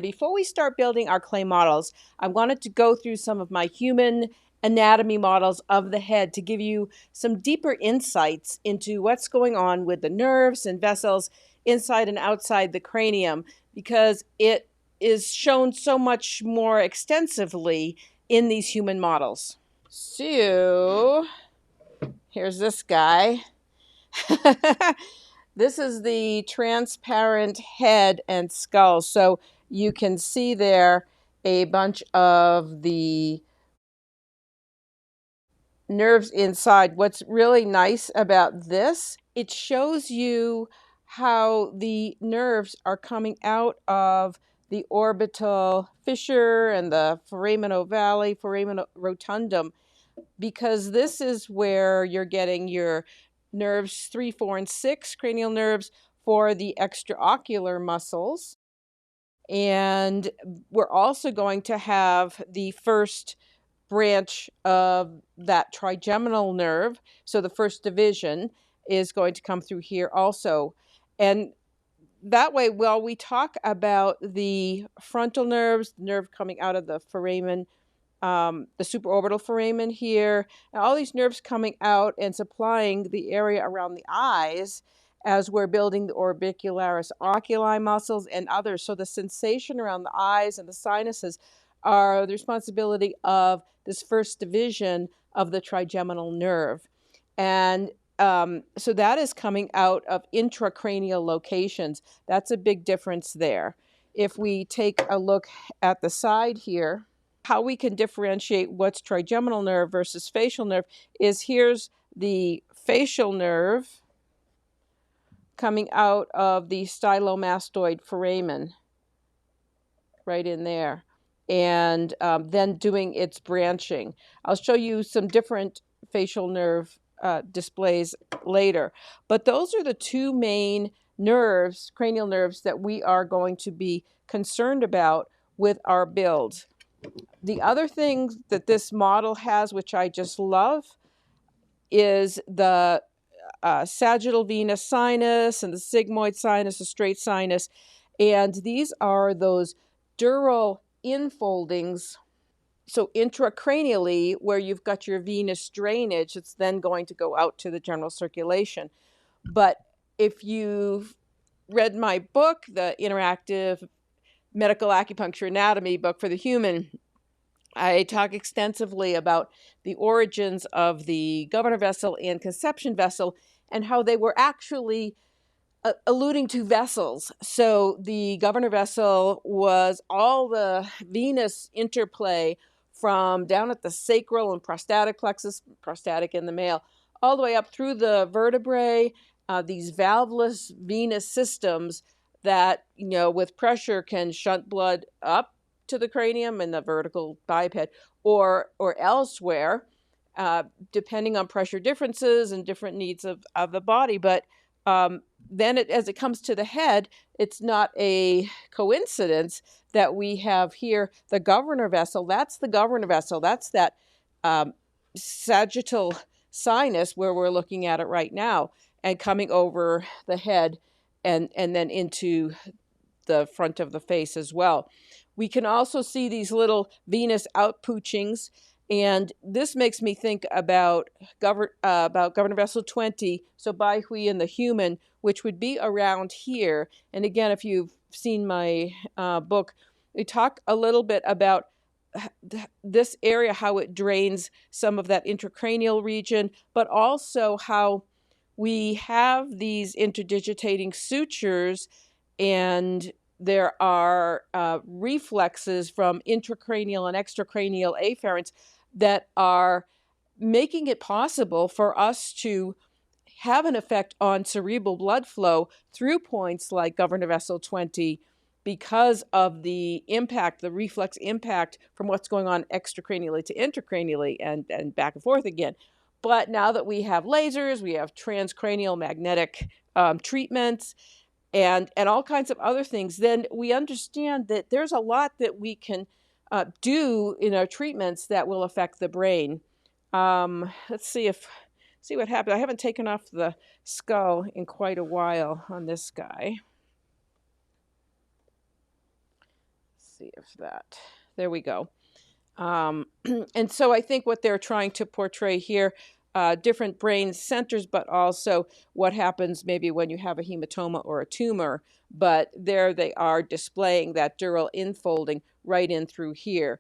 Before we start building our clay models, I wanted to go through some of my human anatomy models of the head to give you some deeper insights into what's going on with the nerves and vessels inside and outside the cranium, because it is shown so much more extensively in these human models. So here's this guy. This is the transparent head and skull. So you can see there a bunch of the nerves inside. What's really nice about this, it shows you how the nerves are coming out of the orbital fissure and the foramen ovale, foramen rotundum, because this is where you're getting your nerves 3, 4, and 6, cranial nerves for the extraocular muscles. And we're also going to have the first branch of that trigeminal nerve. So the first division is going to come through here also. And that way, while we talk about the frontal nerves, the nerve coming out of the foramen, the supraorbital foramen here, and all these nerves coming out and supplying the area around the eyes as we're building the orbicularis oculi muscles and others. So the sensation around the eyes and the sinuses are the responsibility of this first division of the trigeminal nerve. And so that is coming out of intracranial locations. That's a big difference there. If we take a look at the side here, how we can differentiate what's trigeminal nerve versus facial nerve is here's the facial nerve coming out of the stylomastoid foramen right in there, and then doing its branching. I'll show you some different facial nerve displays later, but those are the two main nerves, cranial nerves, that we are going to be concerned about with our build. The other thing that this model has, which I just love, is the sagittal venous sinus and the sigmoid sinus, the straight sinus. And these are those dural infoldings. So intracranially, where you've got your venous drainage, it's then going to go out to the general circulation. But if you've read my book, the Interactive Medical Acupuncture Anatomy book for the human, I talk extensively about the origins of the governor vessel and conception vessel and how they were actually alluding to vessels. So the governor vessel was all the venous interplay from down at the sacral and prostatic plexus, prostatic in the male, all the way up through the vertebrae, these valveless venous systems that, with pressure can shunt blood up to the cranium and the vertical biped or elsewhere, depending on pressure differences and different needs of the body. But then as it comes to the head, it's not a coincidence that we have here the governor vessel. That's the governor vessel. That's that sagittal sinus where we're looking at it right now, and coming over the head and then into the front of the face as well. We can also see these little venous outpouchings, and this makes me think about governor vessel 20, so Baihui in the human, which would be around here. And again, if you've seen my book, we talk a little bit about this area, how it drains some of that intracranial region, but also how we have these interdigitating sutures, and there are reflexes from intracranial and extracranial afferents that are making it possible for us to have an effect on cerebral blood flow through points like governor vessel 20 because of the impact, the reflex impact from what's going on extracranially to intracranially and back and forth again. But now that we have lasers, we have transcranial magnetic treatments, and all kinds of other things, then we understand that there's a lot that we can do in our treatments that will affect the brain. Let's see what happens. I haven't taken off the skull in quite a while on this guy. see if that, there we go. And so I think what they're trying to portray here, different brain centers, but also what happens maybe when you have a hematoma or a tumor. But there they are displaying that dural infolding right in through here.